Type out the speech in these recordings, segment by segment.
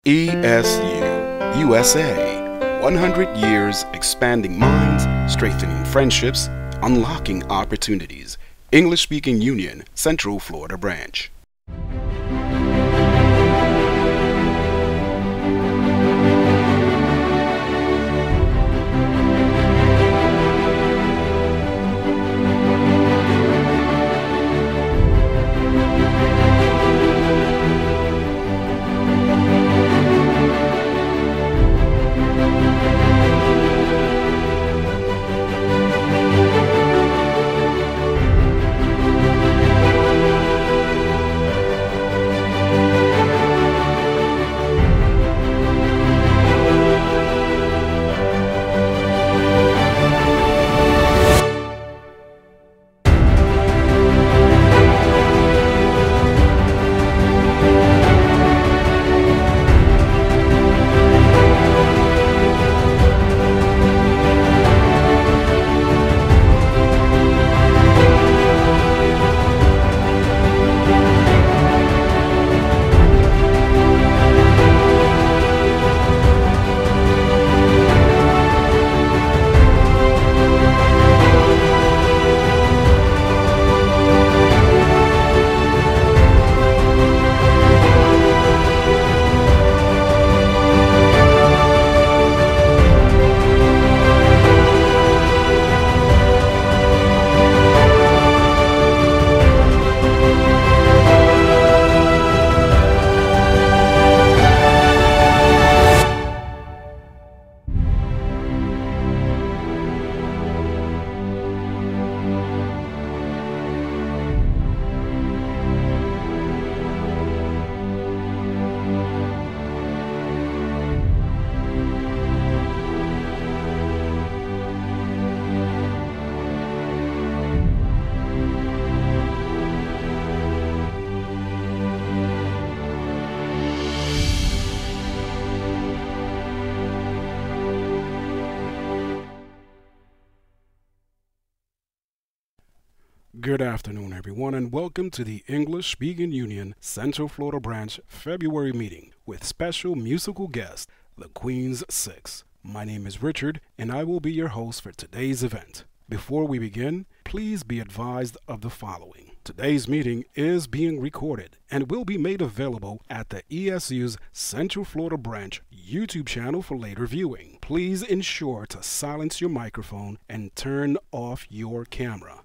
ESU, USA, 100 years expanding minds, strengthening friendships, unlocking opportunities. English-speaking Union, Central Florida Branch. Good afternoon, everyone, and welcome to the English-speaking Union Central Florida Branch February meeting with special musical guest, the Queen's Six. My name is Richard, and I will be your host for today's event. Before we begin, please be advised of the following. Today's meeting is being recorded and will be made available at the ESU's Central Florida Branch YouTube channel for later viewing. Please ensure to silence your microphone and turn off your camera.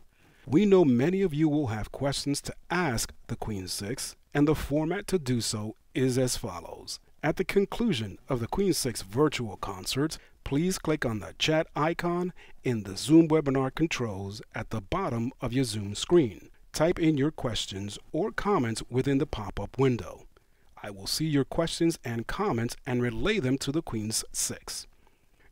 We know many of you will have questions to ask the Queen Six, and the format to do so is as follows. At the conclusion of the Queen Six virtual concerts, please click on the chat icon in the Zoom webinar controls at the bottom of your Zoom screen. Type in your questions or comments within the pop-up window. I will see your questions and comments and relay them to the Queen's Six.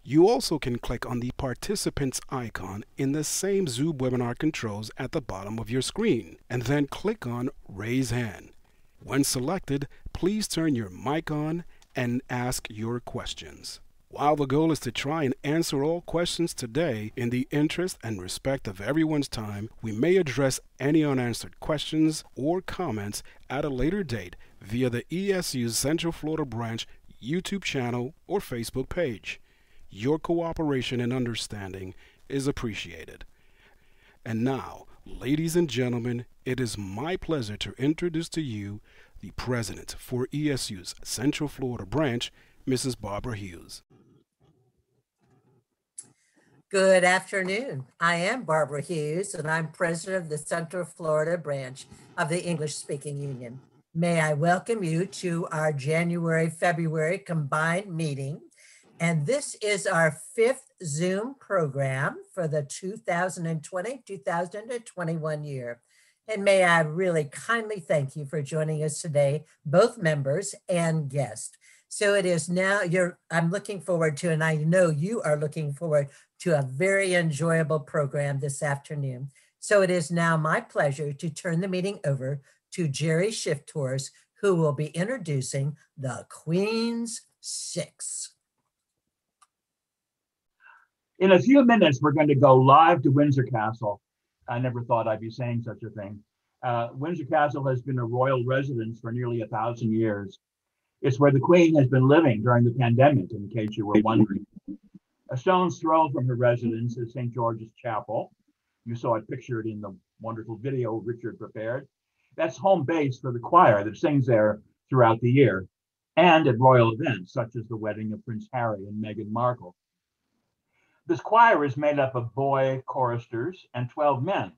You also can click on the participants icon in the same Zoom webinar controls at the bottom of your screen, and then click on Raise Hand. When selected, please turn your mic on and ask your questions. While the goal is to try and answer all questions today, in the interest and respect of everyone's time, we may address any unanswered questions or comments at a later date via the ESU's Central Florida Branch YouTube channel or Facebook page. Your cooperation and understanding is appreciated. And now, ladies and gentlemen, it is my pleasure to introduce to you the president for ESU's Central Florida Branch, Mrs. Barbara Hughes. Good afternoon. I am Barbara Hughes, and I'm president of the Central Florida Branch of the English-speaking Union. May I welcome you to our January-February combined meeting. And this is our fifth Zoom program for the 2020-2021 year. And may I really kindly thank you for joining us today, both members and guests. So it is now, I'm looking forward to, and I know you are looking forward to a very enjoyable program this afternoon. So it is now my pleasure to turn the meeting over to Jerry Shiftors, who will be introducing the Queen's Six. In a few minutes, we're going to go live to Windsor Castle. I never thought I'd be saying such a thing. Windsor Castle has been a royal residence for nearly 1,000 years. It's where the Queen has been living during the pandemic, in case you were wondering. A stone's throw from her residence is St. George's Chapel. You saw it pictured in the wonderful video Richard prepared. That's home base for the choir that sings there throughout the year and at royal events, such as the wedding of Prince Harry and Meghan Markle. This choir is made up of boy choristers and 12 men,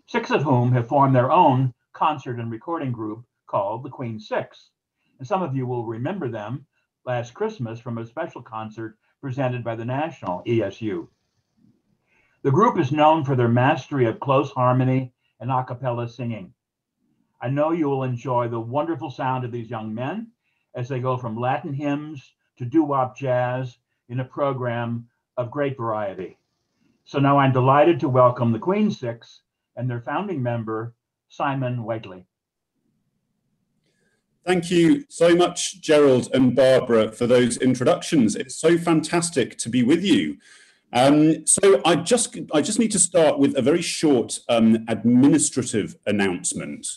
6 of whom have formed their own concert and recording group called the Queen Six. And some of you will remember them last Christmas from a special concert presented by the National ESU. The group is known for their mastery of close harmony and a cappella singing. I know you will enjoy the wonderful sound of these young men as they go from Latin hymns to doo-wop jazz in a program of great variety. So now I'm delighted to welcome the Queen Six and their founding member, Simon Wakely. Thank you so much, Gerald and Barbara, for those introductions. It's so fantastic to be with you. So I just need to start with a very short administrative announcement.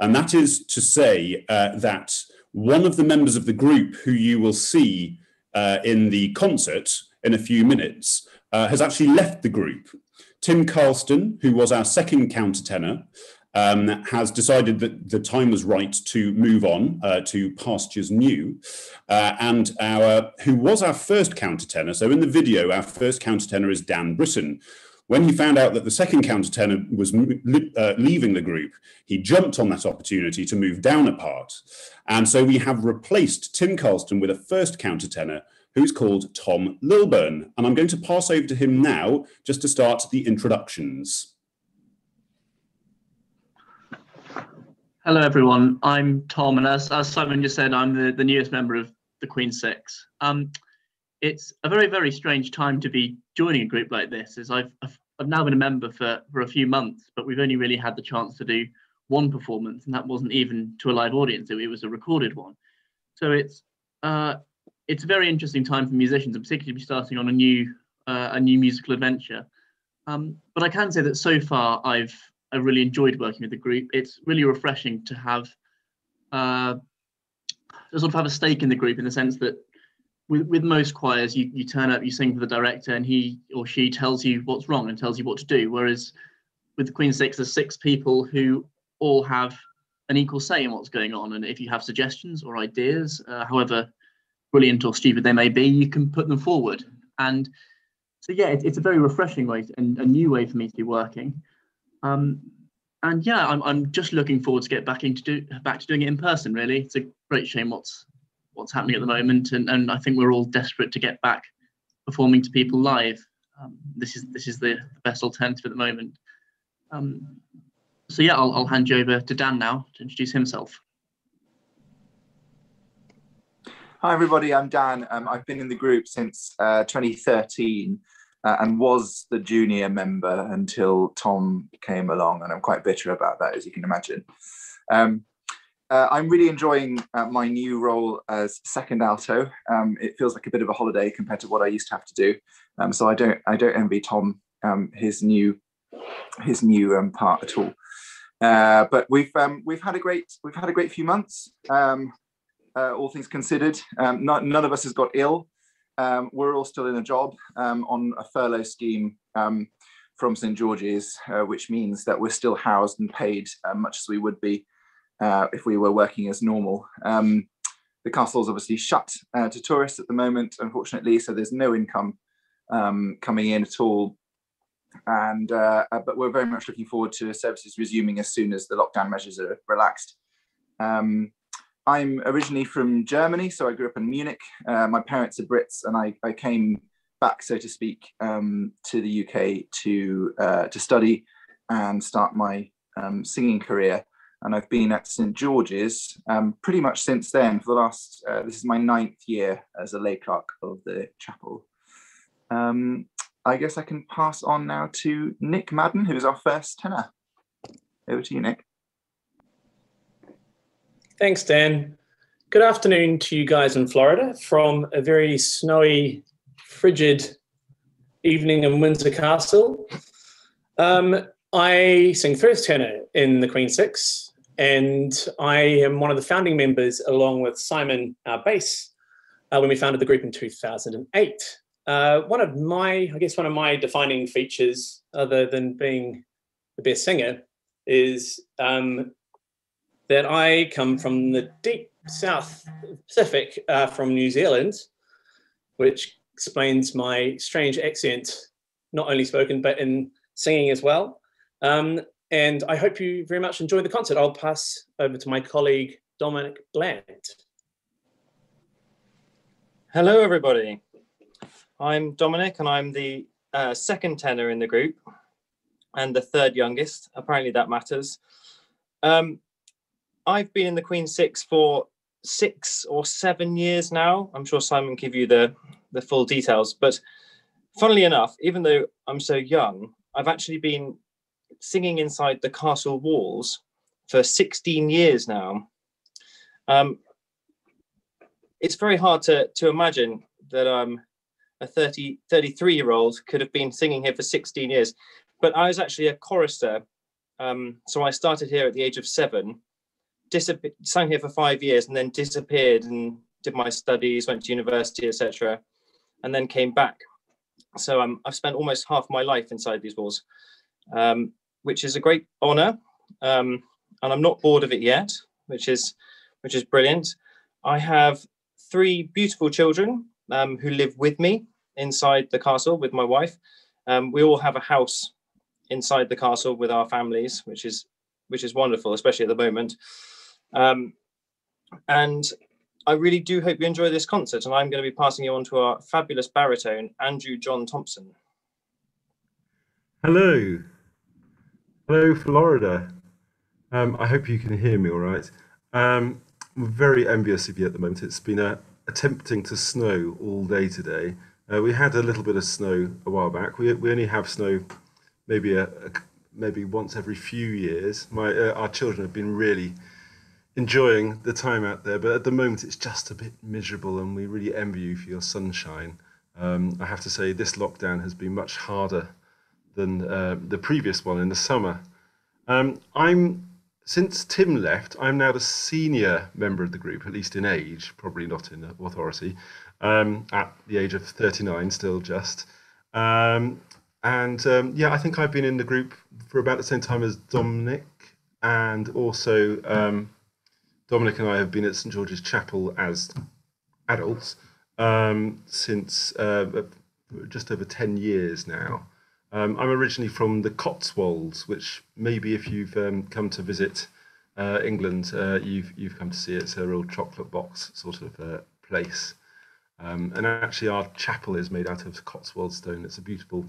And that is to say that one of the members of the group who you will see in the concert in a few minutes has actually left the group. Tim Carlston, who was our second countertenor, has decided that the time was right to move on to pastures new. And who was our first countertenor, so in the video, our first countertenor is Dan Britton. When he found out that the second countertenor was leaving the group, he jumped on that opportunity to move down a part. And so we have replaced Tim Carlston with a first countertenor who's called Tom Lilburn. And I'm going to pass over to him now just to start the introductions. Hello, everyone. I'm Tom, and as Simon just said, I'm the newest member of the Queen Six. It's a very, very strange time to be joining a group like this, as I've now been a member for a few months, but we've only really had the chance to do one performance, and that wasn't even to a live audience. It was a recorded one. So it's a very interesting time for musicians, and particularly to be starting on a new musical adventure. But I can say that so far I've really enjoyed working with the group. It's really refreshing to have a stake in the group, in the sense that with most choirs, you turn up, you sing for the director, and he or she tells you what's wrong and tells you what to do. Whereas with the Queen Six, there's 6 people who all have an equal say in what's going on. And if you have suggestions or ideas, however brilliant or stupid they may be, you can put them forward. And so, yeah, it's a very refreshing way and a new way for me to be working. And yeah, I'm just looking forward to get back to doing it in person. Really, it's a great shame what's happening at the moment, and I think we're all desperate to get back performing to people live. This is the best alternative at the moment. So yeah, I'll hand you over to Dan now to introduce himself. Hi everybody, I'm Dan. I've been in the group since 2013. And was the junior member until Tom came along, and I'm quite bitter about that, as you can imagine. I'm really enjoying my new role as second alto. It feels like a bit of a holiday compared to what I used to have to do. So I don't envy Tom his new part at all. But we've had a great few months. All things considered, none of us has got ill. We're all still in a job on a furlough scheme from St. George's, which means that we're still housed and paid much as we would be if we were working as normal. The castle's obviously shut to tourists at the moment, unfortunately, so there's no income coming in at all. And but we're very much looking forward to services resuming as soon as the lockdown measures are relaxed. I'm originally from Germany, so I grew up in Munich. My parents are Brits, and I came back, so to speak, to the UK to study and start my singing career. And I've been at St. George's pretty much since then. For the last, this is my 9th year as a lay clerk of the chapel. I guess I can pass on now to Nick Madden, who's our first tenor. Over to you, Nick. Thanks, Dan. Good afternoon to you guys in Florida from a very snowy, frigid evening in Windsor Castle. I sing first tenor in the Queen Six. and I am one of the founding members, along with Simon, our bass, when we founded the group in 2008. One of my defining features, other than being the best singer, is that I come from the deep South Pacific, from New Zealand, which explains my strange accent, not only spoken, but in singing as well. And I hope you very much enjoy the concert. I'll pass over to my colleague, Dominic Bland. Hello, everybody. I'm Dominic, and I'm the second tenor in the group and the third youngest. Apparently that matters. I've been in the Queen Six for 6 or 7 years now. I'm sure Simon will give you the full details. But funnily enough, even though I'm so young, I've actually been singing inside the castle walls for 16 years now. It's very hard to imagine that a 33-year-old could have been singing here for 16 years. But I was actually a chorister. So I started here at the age of 7, sang here for 5 years, and then disappeared and did my studies, went to university, etc., and then came back. So I've spent almost half my life inside these walls, which is a great honor, and I'm not bored of it yet, which is brilliant. I have 3 beautiful children who live with me inside the castle with my wife. We all have a house inside the castle with our families, which is wonderful, especially at the moment. And I really do hope you enjoy this concert, and I'm going to be passing you on to our fabulous baritone, Andrew John Thompson. Hello. Hello, Florida. I hope you can hear me all right. I'm very envious of you at the moment. It's been attempting to snow all day today. We had a little bit of snow a while back. We only have snow maybe once every few years. Our children have been really enjoying the time out there, but at the moment it's just a bit miserable, and we really envy you for your sunshine. I have to say this lockdown has been much harder than the previous one in the summer. Since Tim left, I'm now the senior member of the group, at least in age, probably not in authority, at the age of 39 still just. Yeah, I think I've been in the group for about the same time as Dominic, and also Dominic and I have been at St George's Chapel as adults since just over 10 years now. I'm originally from the Cotswolds, which maybe if you've come to visit England, you've come to see it. It's a real chocolate box sort of place. And actually our chapel is made out of Cotswold stone. It's a beautiful,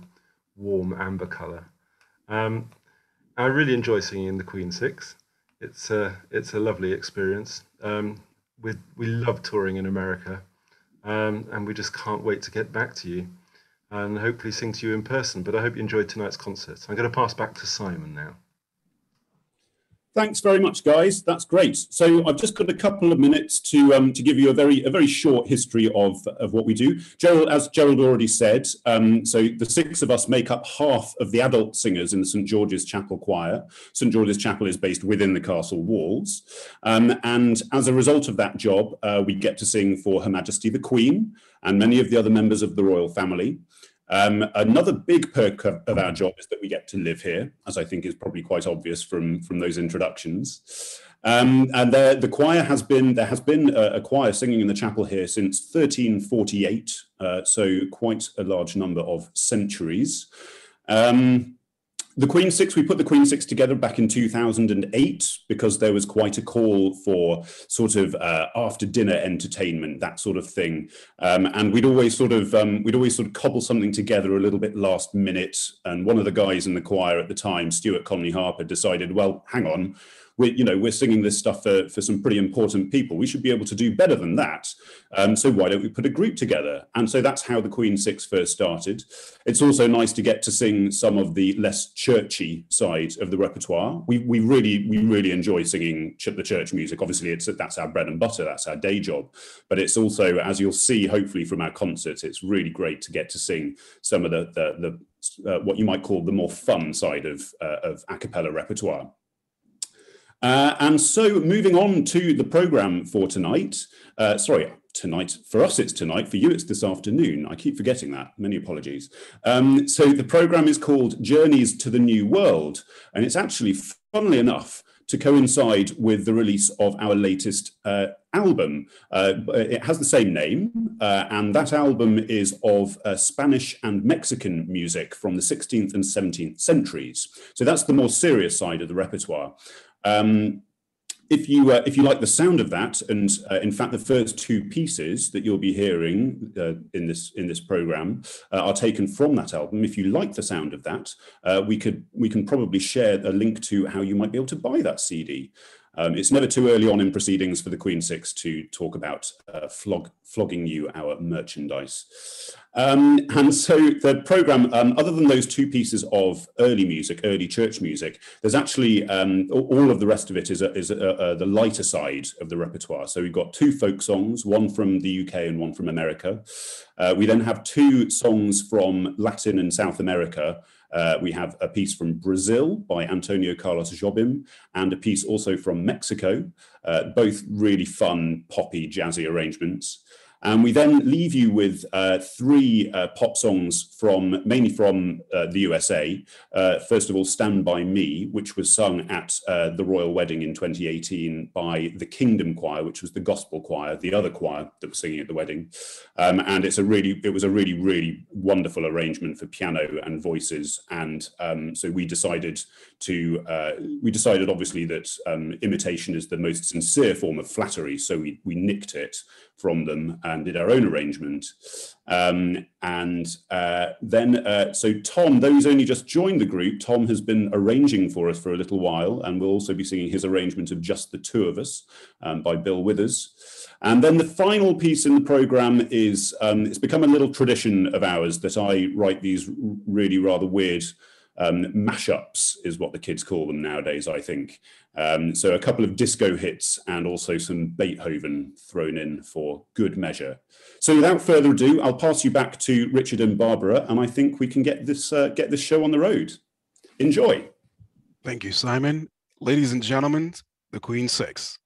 warm amber colour. I really enjoy singing in the Queen Six. It's a lovely experience. We love touring in America, and we just can't wait to get back to you and hopefully sing to you in person. But I hope you enjoyed tonight's concert. I'm going to pass back to Simon now. Thanks very much, guys. That's great. So I've just got a couple of minutes to give you a very short history of what we do. As Gerald already said, so the 6 of us make up half of the adult singers in the St George's Chapel choir. St George's Chapel is based within the castle walls, and as a result of that job, we get to sing for Her Majesty the Queen and many of the other members of the royal family. Another big perk of our job is that we get to live here, as I think is probably quite obvious from those introductions. And there has been a choir singing in the chapel here since 1348, so quite a large number of centuries. The Queen Six, we put the Queen Six together back in 2008 because there was quite a call for sort of after dinner entertainment, that sort of thing. And we'd always sort of cobble something together a little bit last minute. And one of the guys in the choir at the time, Stuart Conley Harper, decided, well, hang on, we're singing this stuff for some pretty important people. We should be able to do better than that. So why don't we put a group together? And so that's how the Queen Six first started. It's also nice to get to sing some of the less churchy side of the repertoire. We really enjoy singing the church music. Obviously, that's our bread and butter. That's our day job. But it's also, as you'll see, hopefully from our concerts, it's really great to get to sing some of the what you might call the more fun side of a cappella repertoire. And so moving on to the programme for tonight, tonight, for us it's tonight, for you it's this afternoon. I keep forgetting that, many apologies. So the programme is called Journeys to the New World, and it's actually, funnily enough, to coincide with the release of our latest album. It has the same name, and that album is of Spanish and Mexican music from the 16th and 17th centuries. So that's the more serious side of the repertoire. If you like the sound of that, and in fact the first two pieces that you'll be hearing in this program are taken from that album. If you like the sound of that, we can probably share a link to how you might be able to buy that CD. It's never too early on in proceedings for the Queen Six to talk about flogging you our merchandise. And so the programme, other than those two pieces of early music, early church music, there's actually all of the rest of it is the lighter side of the repertoire. So we've got two folk songs, one from the UK and one from America. We then have two songs from Latin and South America. We have a piece from Brazil by Antonio Carlos Jobim and a piece also from Mexico, both really fun, poppy, jazzy arrangements. And we then leave you with three pop songs mainly from the USA. First of all, Stand By Me, which was sung at the Royal Wedding in 2018 by the Kingdom Choir, which was the gospel choir, the other choir that was singing at the wedding. And it was a really, really wonderful arrangement for piano and voices. And so we decided obviously that imitation is the most sincere form of flattery. So we nicked it from them and did our own arrangement. So Tom, though he's only just joined the group, Tom has been arranging for us for a little while, and we'll also be singing his arrangement of Just the Two of Us by Bill Withers. And then the final piece in the programme is, it's become a little tradition of ours that I write these really rather weird mashups, is what the kids call them nowadays, I think. So a couple of disco hits and also some Beethoven thrown in for good measure. So without further ado, I'll pass you back to Richard and Barbara, and I think we can get this show on the road. Enjoy. Thank you, Simon. Ladies and gentlemen, the Queen Six.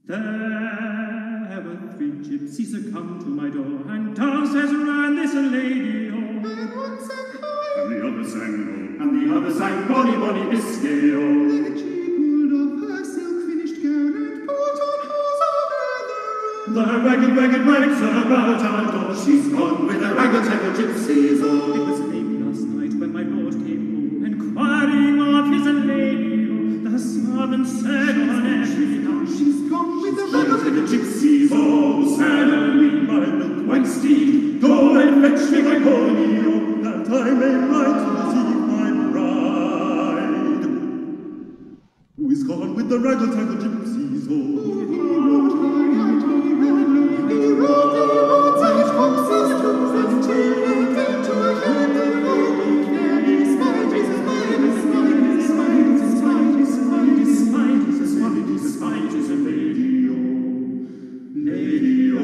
There were 3 gypsies that come to my door, and down says ran this lady, oh. And one sang high, and the other sang low, and the other sang bonny, bonny biscuit, oh. Then she pulled off her silk-finished gown, and put on hose of leather. The ragged, ragged rags about our door, she's gone with the raggle-taggle gypsies, oh. It was late last night when my lord came home, enquiring of his lady, oh. The servant said on every tongue, she's gone with the raggle-taggle gypsies, oh. Saddle me my milk-white steed, go and fetch me my pony, oh, that I may ride to seek my bride. Who is gone with the raggle-taggle gypsies, oh. He rode outside Thompson's tombs, until he came to a heaven of many spiders, spiders, spiders, spiders, spiders, spiders, spiders, spiders, spiders, and lady, oh, lady, oh.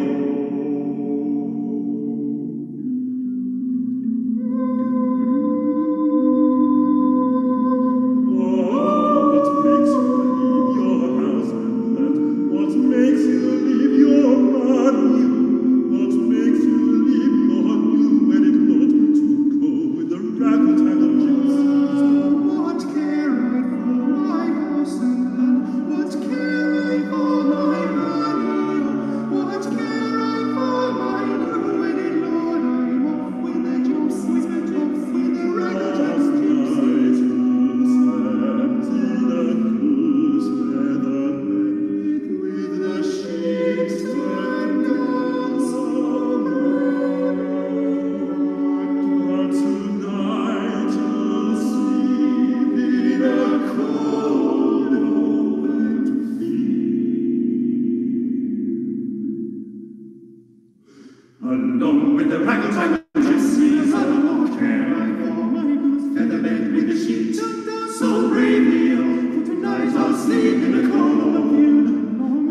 Along with the raggle-taggle gypsies, oh, care I for my goose, feather-bed with the sheet, so bravely, oh, for tonight I'll sleep in a cornfield.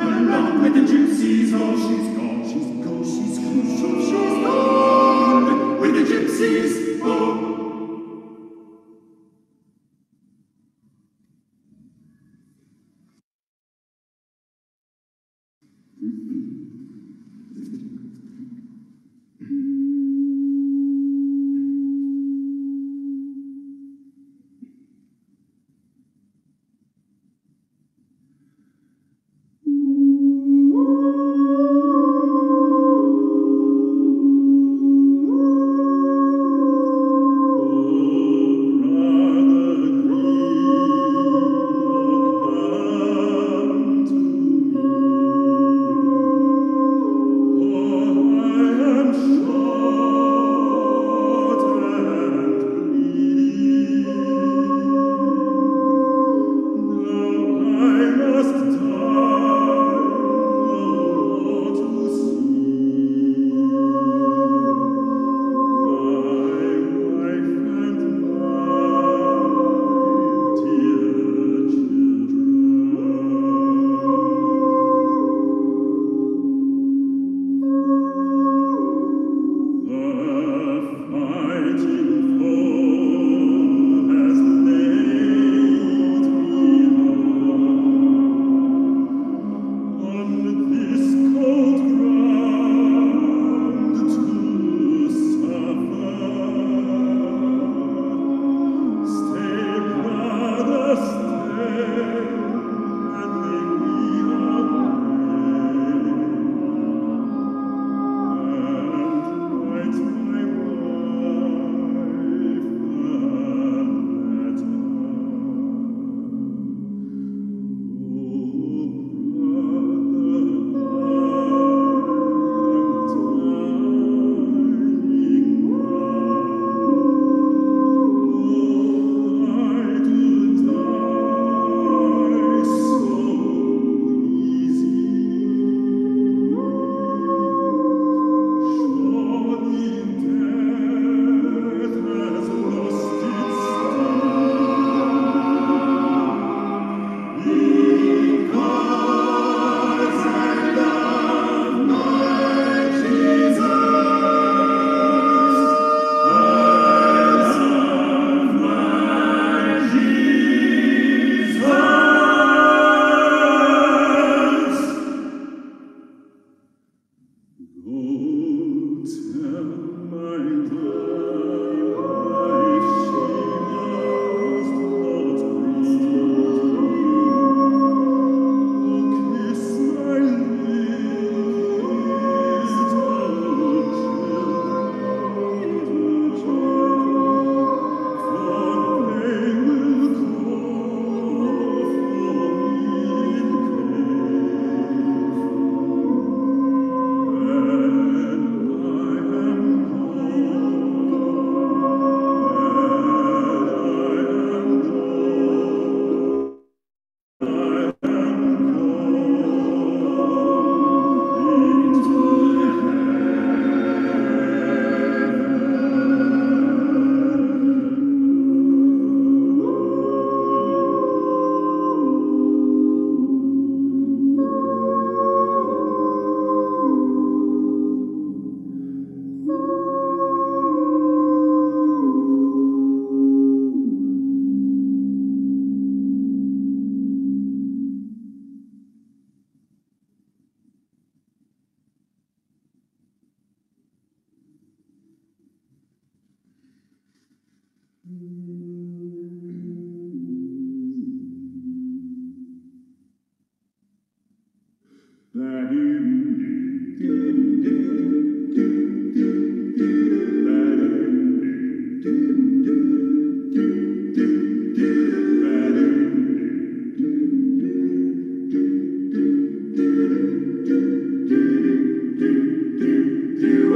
Along with the gypsies, oh, she's gone, she's gone, she's gone, she's gone with the gypsies, oh. Yes,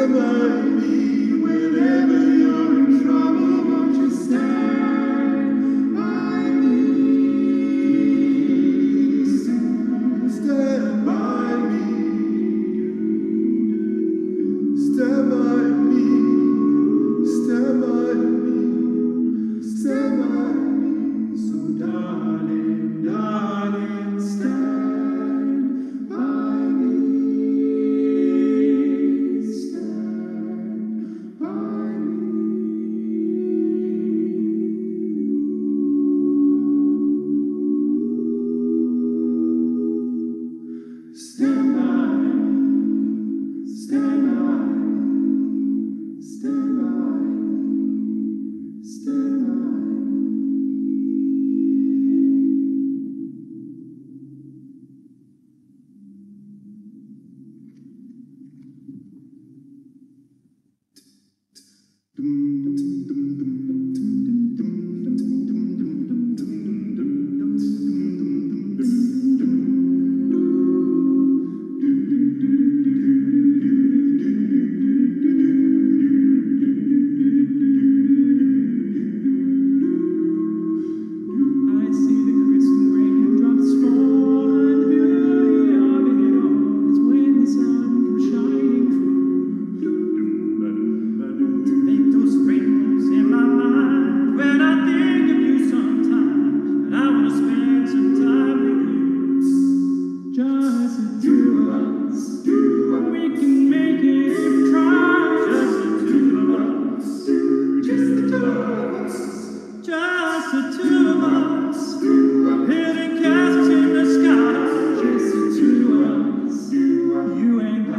stand by me whenever you're in trouble. Won't you stand by me? Stand by me. Stand by me. Stand by me. Stand by me. So darling, darling, stand by me. Stand by me. Stand by. Stand by. Stand by. Stand by. I see the crystal raindrops fall, and the beauty of it all is when the sun comes shining through. To make those rainbows in my mind when I think of you sometime, and I want to spend some time with you. Just the two of us, we can make it if we try. Just the two of us, just the two of us. Just the two of us, building castles in the sky. Just the two of us, you and I.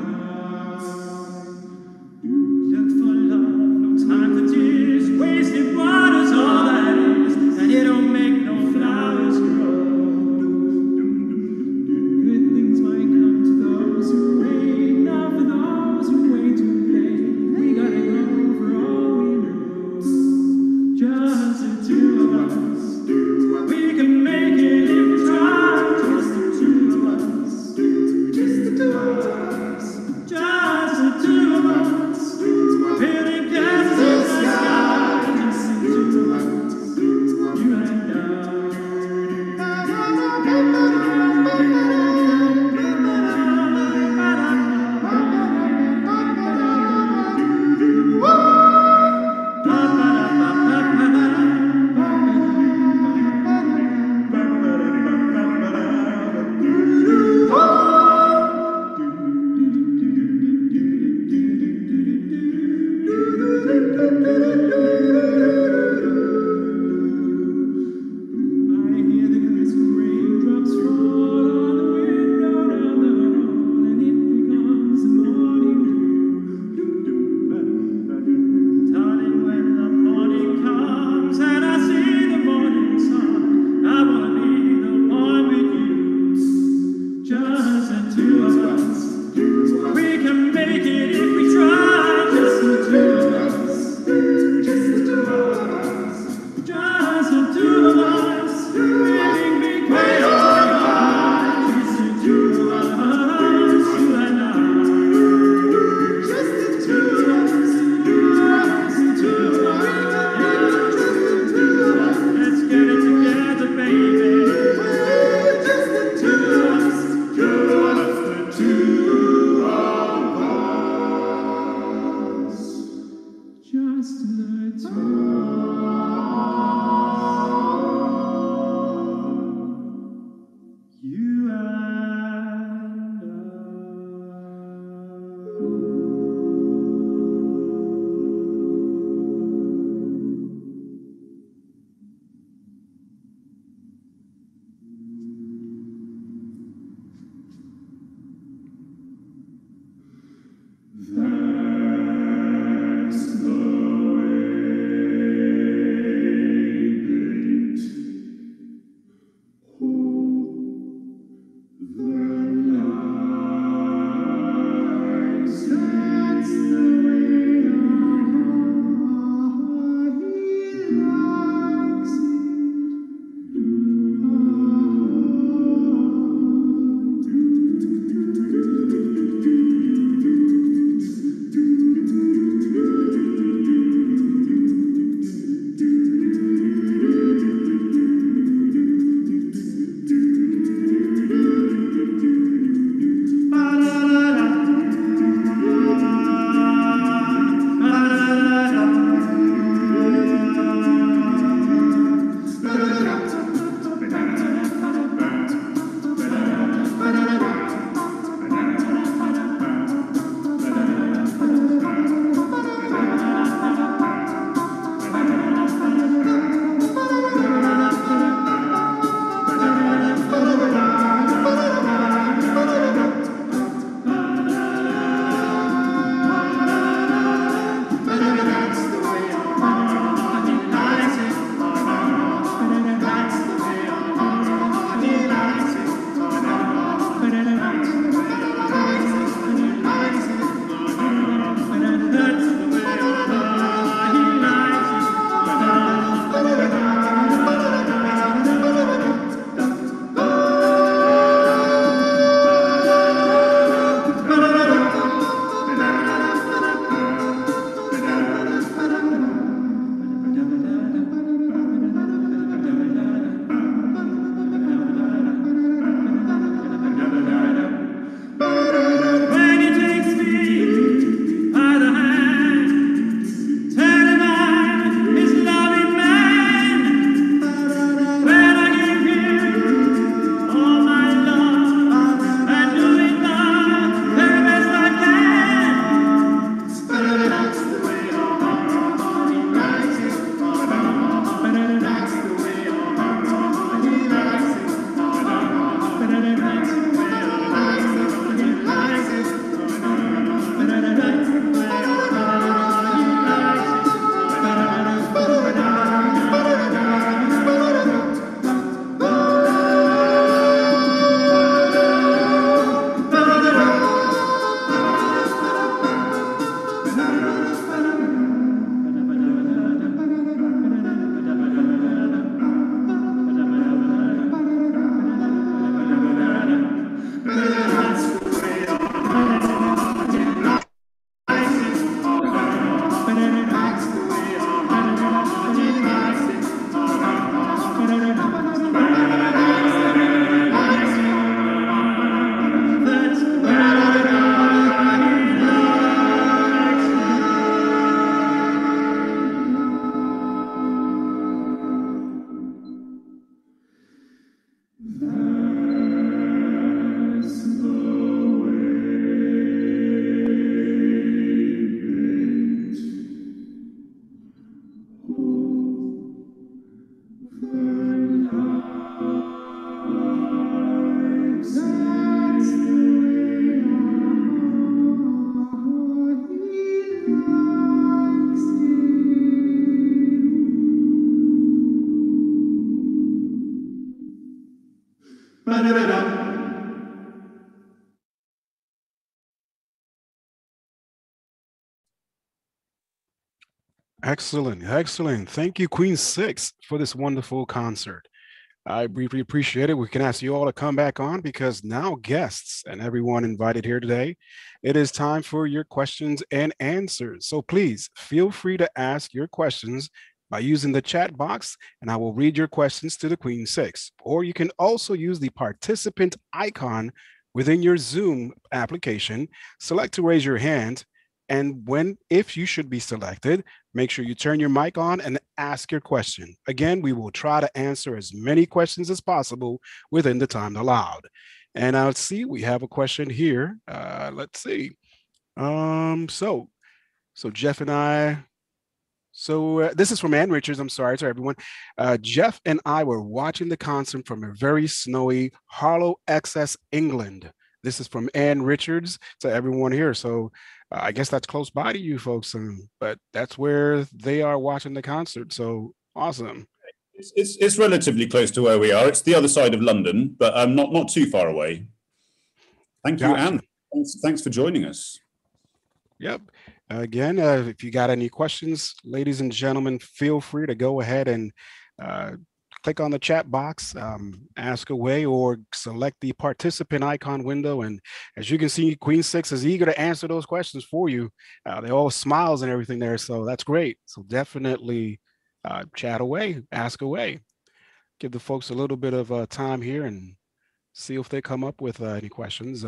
Look for love, no time for tears. Wasted water's all that is, and it don't make no flowers grow. Good things might come to those who wait, not for those who wait too late. We gotta go for all we know. Just the two of us, we can make it if we try. Just the two of us, just the two of us, just the two of us, building castles in the sky. Just the two of us, you and I. I hear the crystal raindrops fall on the window down the hall, and it becomes the morning dew. Darling, when the morning comes and I see the morning sun, I wanna be the one with you. Just the two of us, we can make it if we try. Just the two of us, just the two of us, just the two of us, making me great on high. Just the two of us, you and I. Just the two of us, just the two of us, just the two of us. Let's get it together, baby. Just the two of us, just the two of us. Just the two. You and That's the way, mate. Oh, the lights. That's the way he likes it. Excellent, excellent. Thank you, Queen Six, for this wonderful concert. I really appreciate it. We can ask you all to come back on because now guests and everyone invited here today, it is time for your questions and answers. So please feel free to ask your questions by using the chat box, and I will read your questions to the Queen Six. Or you can also use the participant icon within your Zoom application, select to raise your hand, and if you should be selected, make sure you turn your mic on and ask your question. Again, we will try to answer as many questions as possible within the time allowed. And let's see, we have a question here. Let's see. So Jeff and I, this is from Ann Richards. I'm sorry to everyone. Jeff and I were watching the concert from a very snowy Harlow, Excess, England. This is from Ann Richards to everyone here. So I guess that's close by to you folks, but that's where they are watching the concert. So awesome. It's relatively close to where we are. It's the other side of London, but not too far away. Thank you, Anne. Thanks for joining us. Yep. Again, if you got any questions, ladies and gentlemen, feel free to go ahead and click on the chat box, ask away, or select the participant icon window. And as you can see, Queen Six is eager to answer those questions for you. They're all smiles and everything there, so that's great. So definitely chat away, ask away. Give the folks a little bit of time here and see if they come up with any questions.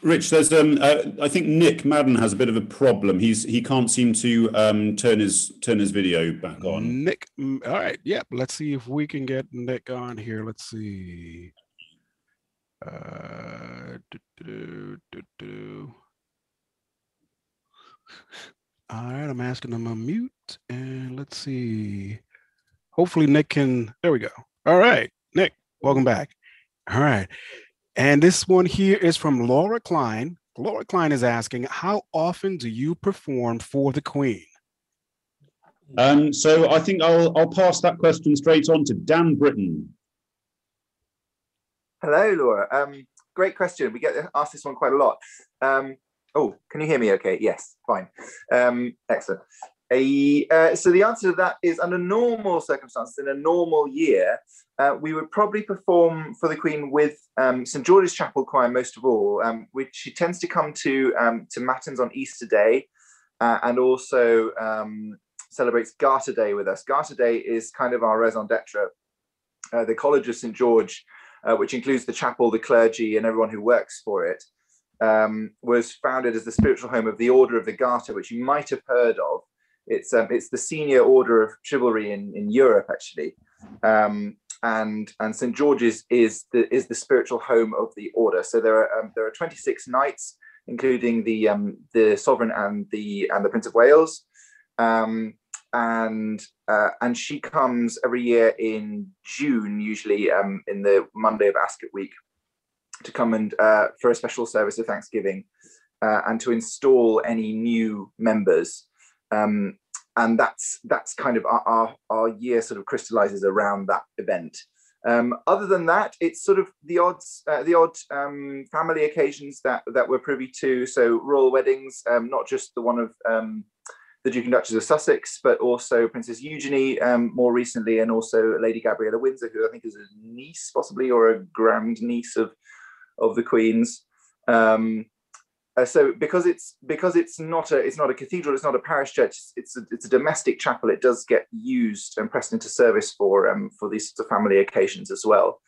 Rich, there's I think Nick Madden has a bit of a problem. He can't seem to turn his video back on. Nick, all right, yeah. Let's see if we can get Nick on here. Let's see. All right, I'm asking him to mute, and let's see. Hopefully Nick can. There we go. All right, Nick, welcome back. All right. And this one here is from Laura Klein. Laura Klein is asking, how often do you perform for the Queen? So I think I'll pass that question straight on to Dan Britton. Hello, Laura. Great question. We get asked this one quite a lot. Oh, can you hear me okay? Yes, fine. Excellent. So the answer to that is, under normal circumstances, in a normal year, we would probably perform for the Queen with St George's Chapel Choir most of all, which she tends to come to Matins on Easter Day, and also celebrates Garter Day with us. Garter Day is kind of our raison d'etre. The College of St George, which includes the chapel, the clergy, and everyone who works for it, was founded as the spiritual home of the Order of the Garter, which you might have heard of. It's the senior order of chivalry in Europe, actually, and St George's is the spiritual home of the order. So there are 26 knights, including the sovereign and the Prince of Wales, and she comes every year in June, usually in the Monday of Ascot week, to come and for a special service of Thanksgiving, and to install any new members. And that's kind of our year sort of crystallizes around that event. Other than that, it's sort of the odd family occasions that we're privy to. So royal weddings, not just the one of the Duke and Duchess of Sussex, but also Princess Eugenie more recently, and also Lady Gabriella Windsor, who I think is a niece possibly, or a grand niece of the Queen's. So because it's not a cathedral, it's not a parish church, it's a domestic chapel. It does get used and pressed into service for these sorts of family occasions as well.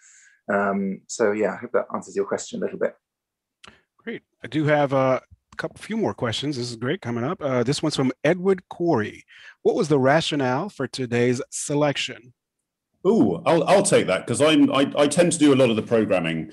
So yeah, I hope that answers your question a little bit. Great. I do have a few more questions. This is great coming up. This one's from Edward Corey. What was the rationale for today's selection? Oh, I'll take that, because I tend to do a lot of the programming.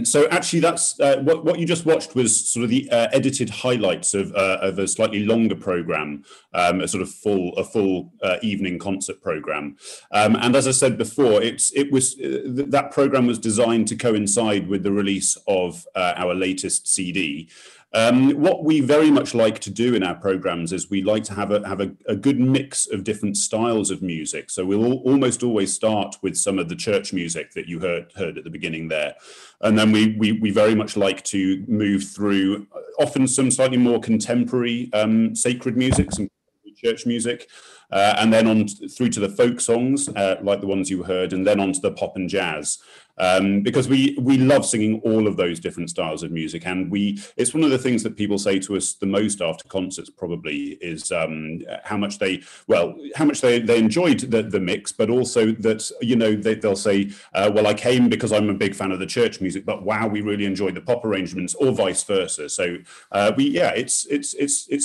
So actually, that's what you just watched was sort of the edited highlights of a slightly longer program, a sort of full evening concert program. And as I said before, that program was designed to coincide with the release of our latest CD. What we very much like to do in our programs is we like to have a good mix of different styles of music. So we'll almost always start with some of the church music that you heard at the beginning there. And then we very much like to move through often some slightly more contemporary sacred music, some church music, and then on through to the folk songs, like the ones you heard, and then on to the pop and jazz. Because we love singing all of those different styles of music, and it's one of the things that people say to us the most after concerts probably is how much they enjoyed the mix, but also that they'll say, well, I came because I'm a big fan of the church music, but wow, we really enjoyed the pop arrangements, or vice versa. So it's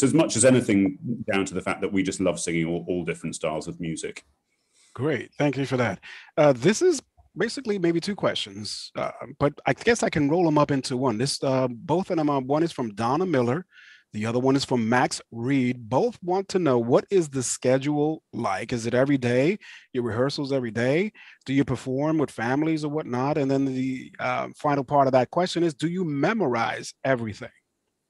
as much as anything down to the fact that we just love singing all different styles of music. Great, thank you for that. This is basically maybe two questions, but I guess I can roll them up into one. Both of them are, one is from Donna Miller, the other one is from Max Reed. Both want to know, what is the schedule like? Is it every day? Your rehearsals every day? Do you perform with families or whatnot? And then the final part of that question is, do you memorize everything?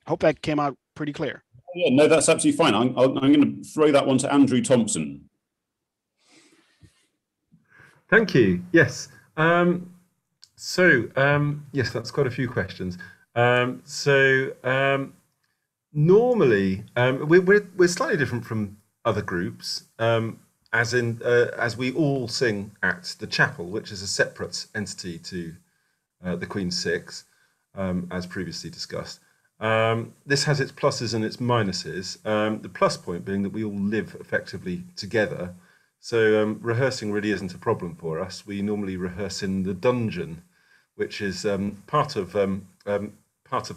Hope that came out pretty clear. Yeah, no, that's absolutely fine. I'm going to throw that one to Andrew Thompson. Thank you. Yes. Yes, that's quite a few questions. Normally, we're slightly different from other groups, as we all sing at the chapel, which is a separate entity to the Queen's Six, as previously discussed. This has its pluses and its minuses. The plus point being that we all live effectively together. So rehearsing really isn't a problem for us. We normally rehearse in the dungeon, which is part of the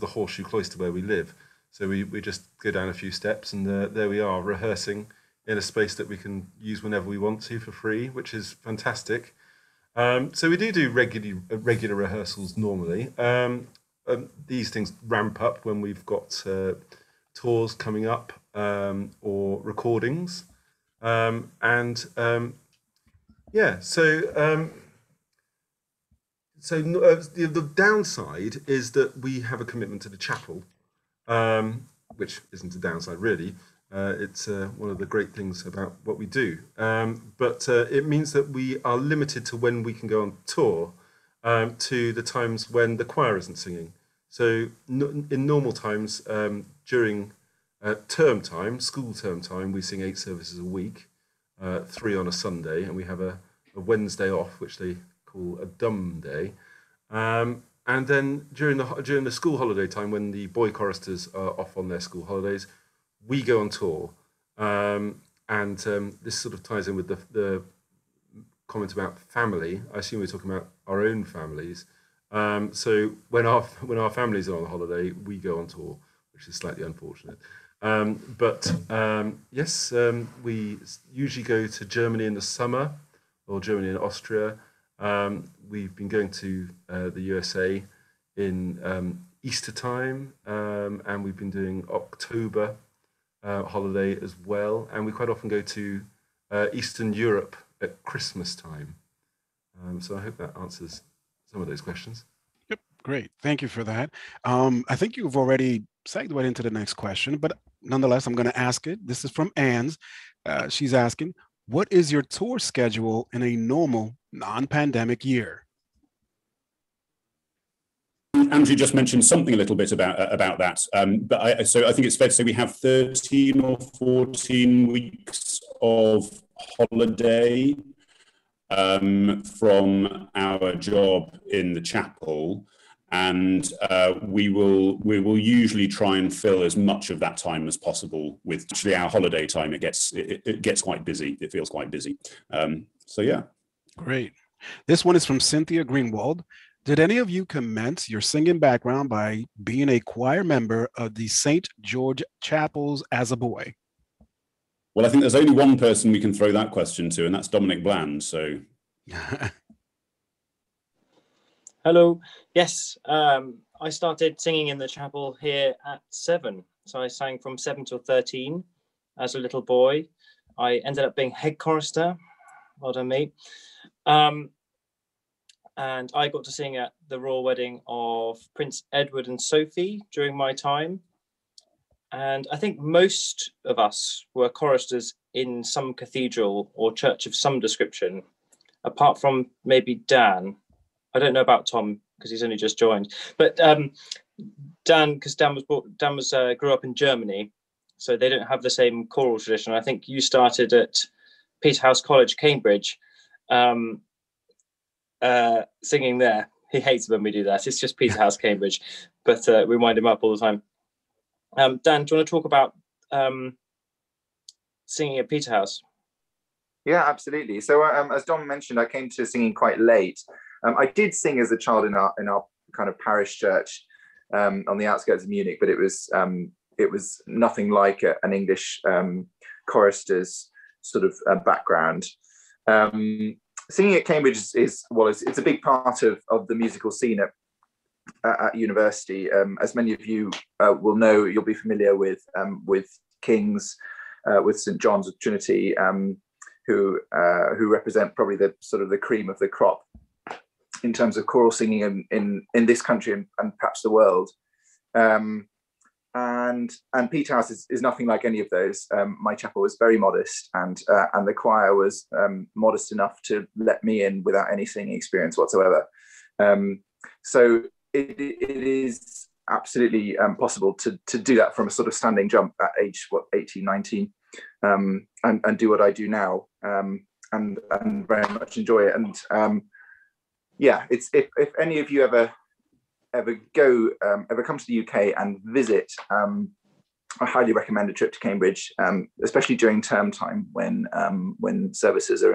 Horseshoe Cloister where we live. So we just go down a few steps, and there we are, rehearsing in a space that we can use whenever we want to for free, which is fantastic. So we do regular rehearsals normally. These things ramp up when we've got tours coming up or recordings. The downside is that we have a commitment to the chapel, which isn't a downside really. It's one of the great things about what we do. But it means that we are limited to when we can go on tour, to the times when the choir isn't singing. So in normal times, during term time, school term time, we sing 8 services a week, 3 on a Sunday, and we have a Wednesday off, which they call a dumb day. And then during the school holiday time, when the boy choristers are off on their school holidays, we go on tour. This sort of ties in with the comment about family. I assume we're talking about our own families. So when our families are on holiday, we go on tour, which is slightly unfortunate. Yes, we usually go to Germany in the summer, or Germany and Austria. We've been going to the USA in Easter time, and we've been doing October holiday as well. And we quite often go to Eastern Europe at Christmas time. So I hope that answers some of those questions. Yep, great. Thank you for that. I think you've already segued into the next question, but nonetheless, I'm going to ask it. This is from Anne's. She's asking, what is your tour schedule in a normal non-pandemic year? Andrew just mentioned something a little bit about that, but so I think it's fair to say we have 13 or 14 weeks of holiday from our job in the chapel, and we will usually try and fill as much of that time as possible with actually our holiday time. It gets quite busy. It feels quite busy. So yeah. Great. This one is from Cynthia Greenwald. Did any of you commence your singing background by being a choir member of the St. George Chapels as a boy? Well, I think there's only one person we can throw that question to, and that's Dominic Bland. So, Hello. Yes, I started singing in the chapel here at 7. So I sang from 7 till 13 as a little boy. I ended up being head chorister. Well done, me. And I got to sing at the royal wedding of Prince Edward and Sophie during my time. And I think most of us were choristers in some cathedral or church of some description, apart from maybe Dan. I don't know about Tom because he's only just joined, but Dan, because Dan grew up in Germany, so they don't have the same choral tradition. I think you started at Peterhouse College, Cambridge, singing there. He hates when we do that. It's just Peterhouse, Cambridge, but we wind him up all the time. Dan, do you want to talk about singing at Peterhouse? Yeah, absolutely. So as Dom mentioned, I came to singing quite late. I did sing as a child in our kind of parish church on the outskirts of Munich, but it was nothing like an English chorister's sort of background. Singing at Cambridge is it's a big part of the musical scene at university. As many of you will know, you'll be familiar with King's, with St. John's of Trinity, who represent probably the sort of the cream of the crop in terms of choral singing in this country and perhaps the world. And Peterhouse is nothing like any of those. My chapel was very modest, and the choir was modest enough to let me in without any singing experience whatsoever. So it is absolutely possible to do that from a sort of standing jump at age 18, 19, and do what I do now, and very much enjoy it. And yeah, it's if any of you ever come to the UK and visit, I highly recommend a trip to Cambridge, especially during term time when services are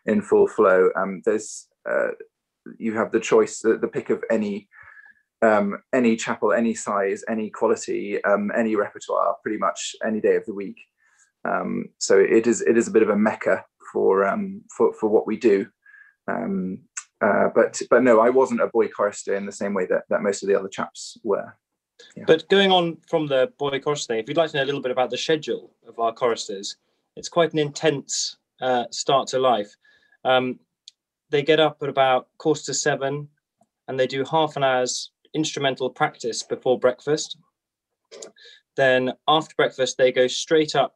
in full flow. There's you have the choice, the pick of any chapel, any size, any quality, any repertoire, pretty much any day of the week. So it is a bit of a mecca for what we do. But no, I wasn't a boy chorister in the same way that most of the other chaps were. Yeah. But going on from the boy chorister thing, if you'd like to know a little bit about the schedule of our choristers, it's quite an intense start to life. They get up at about 7:15 and they do half an hour's instrumental practice before breakfast. Then after breakfast, they go straight up.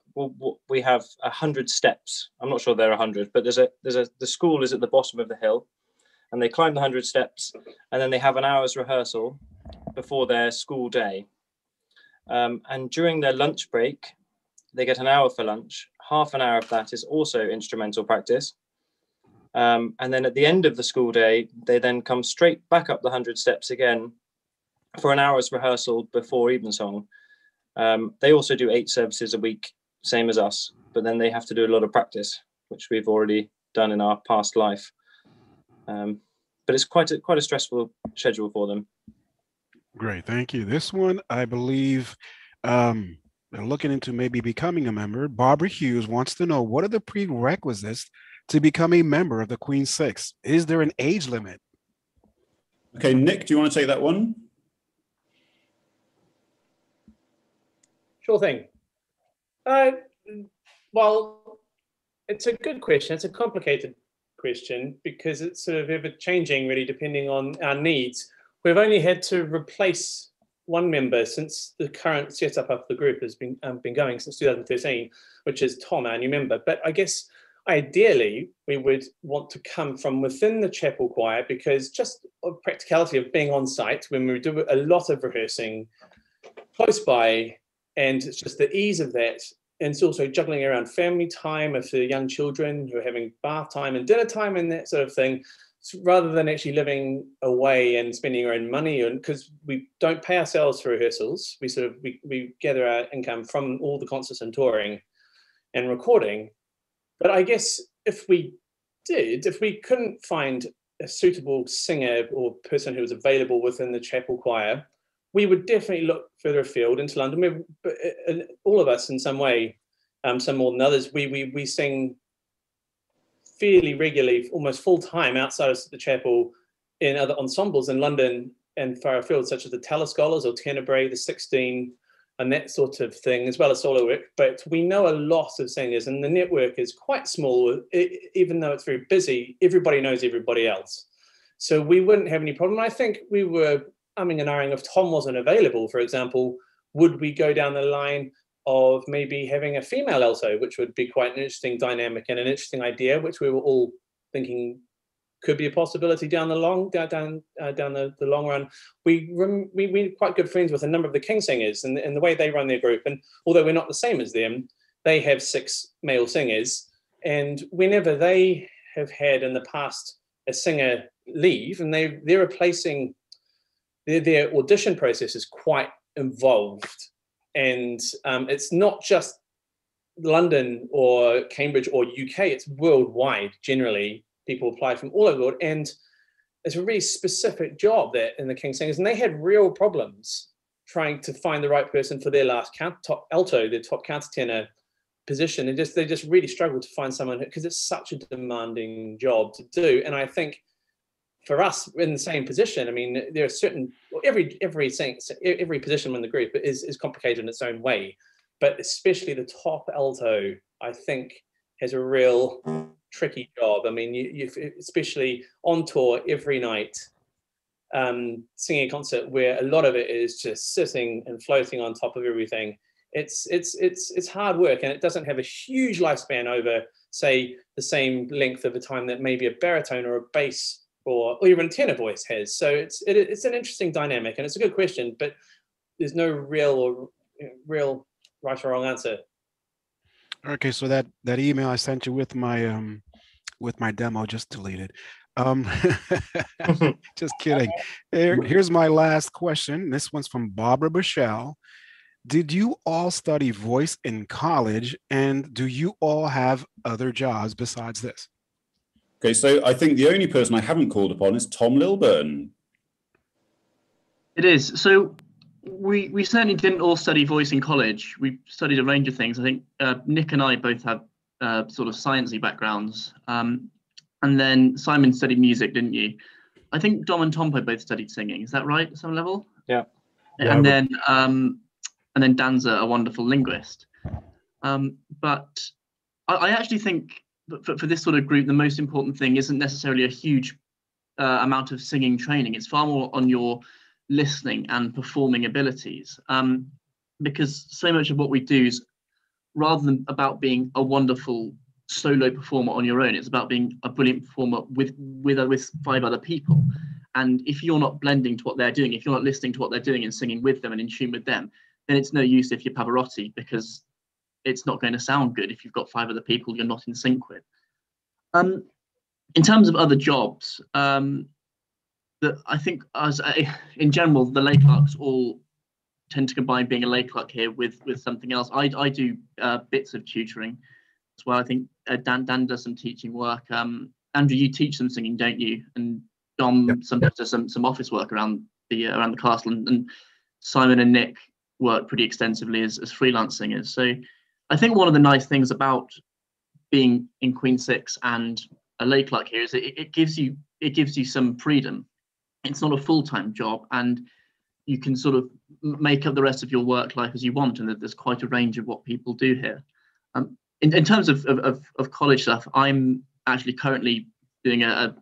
We have 100 steps. I'm not sure there are 100, but the school is at the bottom of the hill. And they climb the 100 steps, and then they have an hour's rehearsal before their school day. And during their lunch break, they get an hour for lunch. Half an hour of that is also instrumental practice. And then at the end of the school day, they then come straight back up the 100 steps again for an hour's rehearsal before evensong. They also do 8 services a week, same as us, but then they have to do a lot of practice, which we've already done in our past life. But it's quite a stressful schedule for them. Great, thank you. This one, I believe, they're looking into maybe becoming a member. Barbara Hughes wants to know, what are the prerequisites to become a member of the Queen's Six? Is there an age limit? Okay, Nick, do you want to take that one? Sure thing. Well, it's a good question. It's a complicated question because it's sort of ever changing really depending on our needs. We've only had to replace one member since the current setup of the group has been going since 2013, which is Tom, our new member. But I guess ideally, we would want to come from within the chapel choir, because just of practicality of being on site when we do a lot of rehearsing close by, and it's just the ease of that. And it's also juggling around family time if the young children who are having bath time and dinner time and that sort of thing, rather than actually living away and spending our own money. And because we don't pay ourselves for rehearsals, we gather our income from all the concerts and touring and recording. But I guess if we couldn't find a suitable singer or person who was available within the chapel choir, we would definitely look further afield into London. All of us in some way, some more than others, we sing fairly regularly, almost full time outside of the chapel in other ensembles in London and far afield, such as the Taylor Scholars or Tenebrae, the 16, and that sort of thing, as well as solo work. But we know a lot of singers, and the network is quite small. Even though it's very busy, everybody knows everybody else. So we wouldn't have any problem. I think we were umming and ahhing, if Tom wasn't available, for example, would we go down the line of maybe having a female alto, which would be quite an interesting dynamic and an interesting idea, which we were all thinking could be a possibility down the long run. We're quite good friends with a number of the King singers and the way they run their group. And although we're not the same as them, they have 6 male singers. And whenever they have had in the past a singer leave, and they're replacing, their audition process is quite involved. And it's not just London or Cambridge or UK, it's worldwide generally. People apply from all over the world, and it's a really specific job that in the King Singers, and they had real problems trying to find the right person for their last top alto, their top countertenor position. They just really struggled to find someone, because it's such a demanding job to do. And I think for us in the same position, I mean, there are certain, every position in the group is complicated in its own way, but especially the top alto, I think, has a real tricky job. I mean, you especially on tour every night, singing a concert where a lot of it is just sitting and floating on top of everything. It's hard work, and it doesn't have a huge lifespan over, say, the same length of a time that maybe a baritone or a bass or even a tenor voice has. So it's an interesting dynamic, and it's a good question, but there's no real right or wrong answer. Okay, so that email I sent you with my demo, just deleted. Just kidding. Here's my last question. This one's from Barbara Bichelle. Did you all study voice in college, and do you all have other jobs besides this? Okay, so I think the only person I haven't called upon is Tom Lilburn. It is. So we certainly didn't all study voice in college. We studied a range of things. I think Nick and I both have sort of sciencey backgrounds. And then Simon studied music, didn't you? I think Dom and Tompo both studied singing. Is that right at some level? Yeah. And then Dan's a wonderful linguist. But I actually think that for this sort of group, the most important thing isn't necessarily a huge amount of singing training. It's far more on your listening and performing abilities, because so much of what we do is, rather than about being a wonderful solo performer on your own, it's about being a brilliant performer with 5 other people. And if you're not blending to what they're doing, if you're not listening to what they're doing and singing with them and in tune with them, then it's no use if you're Pavarotti, because it's not going to sound good if you've got 5 other people you're not in sync with. In terms of other jobs, that I think in general, the lay clerks all tend to combine being a lay clerk here with something else. I do bits of tutoring as well. I think Dan does some teaching work. Andrew, you teach some singing, don't you? And Dom sometimes does some office work around the castle, and Simon and Nick work pretty extensively as freelance singers. So I think one of the nice things about being in Queen 6 and a lay clerk here is that it gives you some freedom. It's not a full-time job, and you can sort of make up the rest of your work life as you want, and there's quite a range of what people do here. In terms of college stuff, I'm actually currently doing a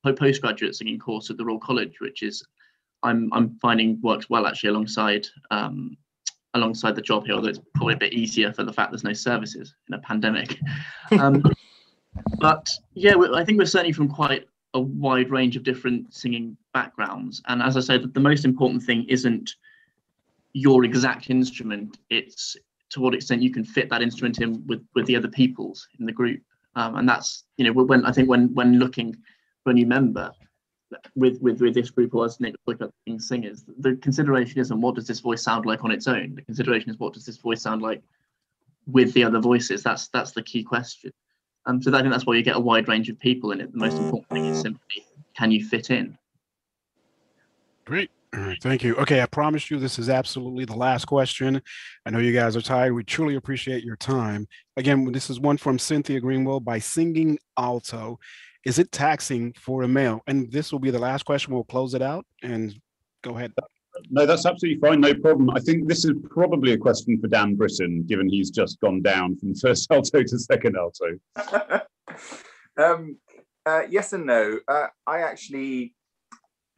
postgraduate singing course at the Royal College, which is I'm finding works well actually alongside the job here, although it's probably a bit easier for the fact there's no services in a pandemic. But yeah, I think we're certainly from quite a wide range of different singing backgrounds. And as I said, the most important thing isn't your exact instrument, it's to what extent you can fit that instrument in with the other people's in the group. And that's, you know, when I think when looking for a new member with this group, or as Nick looked at being singers, the consideration isn't what does this voice sound like on its own. The consideration is what does this voice sound like with the other voices. That's the key question. So I think that's why you get a wide range of people in it. The most important thing is simply, can you fit in? Great. All right, thank you. Okay, I promise you this is absolutely the last question. I know you guys are tired. We truly appreciate your time. Again, this is one from Cynthia Greenwell. By singing alto, is it taxing for a male? And this will be the last question. We'll close it out and go ahead. No, that's absolutely fine. No problem. I think this is probably a question for Dan Britton, given he's just gone down from first alto to second alto. Yes and no.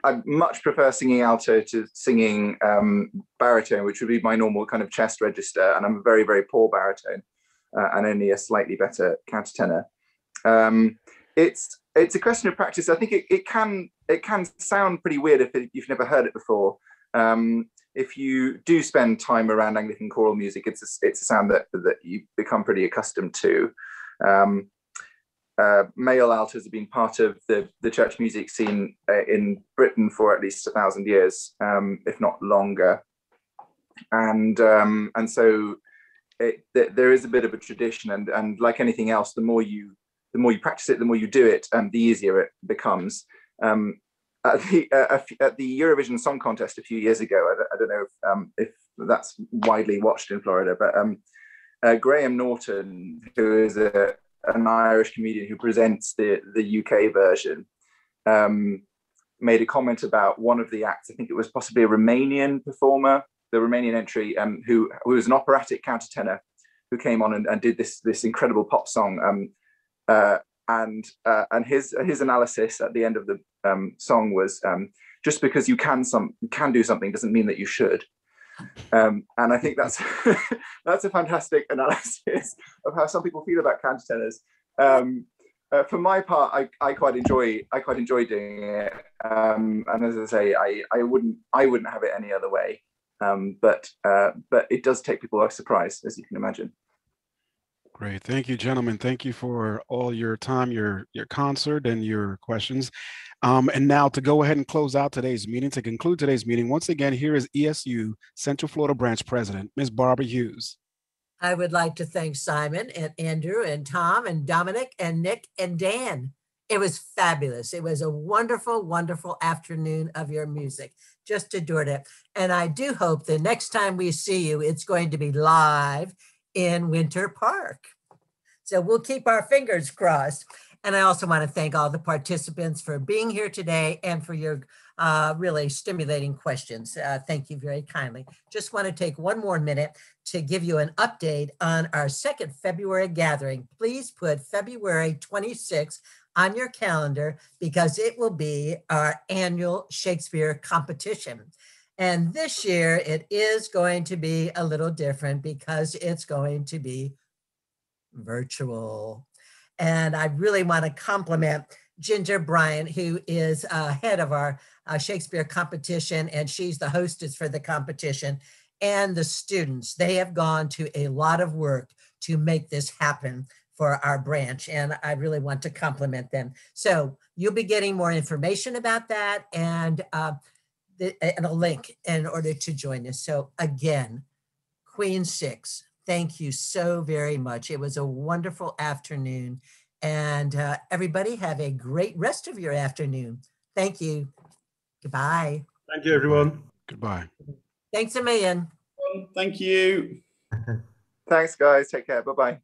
I much prefer singing alto to singing baritone, which would be my normal kind of chest register. And I'm a very, very poor baritone and only a slightly better countertenor. It's a question of practice. I think it can sound pretty weird if you've never heard it before. If you do spend time around Anglican choral music, it's a sound that you become pretty accustomed to. Male altos have been part of the church music scene in Britain for at least 1,000 years, if not longer. And so there is a bit of a tradition, and like anything else, the more you practice it, the more you do it, the easier it becomes. At the Eurovision Song Contest a few years ago, I don't know if that's widely watched in Florida, but Graham Norton, who is an Irish comedian who presents the UK version, made a comment about one of the acts. I think it was possibly a Romanian performer, the Romanian entry, who was an operatic countertenor, who came on and did this incredible pop song. And his analysis at the end of the song was, just because you can do something doesn't mean that you should. And I think that's that's a fantastic analysis of how some people feel about countertenors. For my part, I quite enjoy doing it. And as I say, I wouldn't have it any other way. But it does take people by surprise, as you can imagine. Great. Thank you, gentlemen. Thank you for all your time, your concert, and your questions. And now to go ahead and close out today's meeting, to conclude today's meeting, once again, here is ESU Central Florida Branch President, Ms. Barbara Hughes. I would like to thank Simon and Andrew and Tom and Dominic and Nick and Dan. It was fabulous. It was a wonderful, wonderful afternoon of your music. Just adored it. And I do hope the next time we see you, it's going to be live in Winter Park. So we'll keep our fingers crossed. And I also want to thank all the participants for being here today and for your really stimulating questions. Thank you very kindly. Just want to take one more minute to give you an update on our second February gathering. Please put February 26th on your calendar because it will be our annual Shakespeare competition. And this year it is going to be a little different because it's going to be virtual. And I really want to compliment Ginger Bryant, who is head of our Shakespeare competition, and she's the hostess for the competition, and the students. They have gone to a lot of work to make this happen for our branch, and I really want to compliment them. So you'll be getting more information about that and a link in order to join us. So again, Queen 6, thank you so very much. It was a wonderful afternoon. And everybody have a great rest of your afternoon. Thank you. Goodbye. Thank you, everyone. Goodbye. Thanks a million. Thank you. Thanks, guys. Take care. Bye-bye.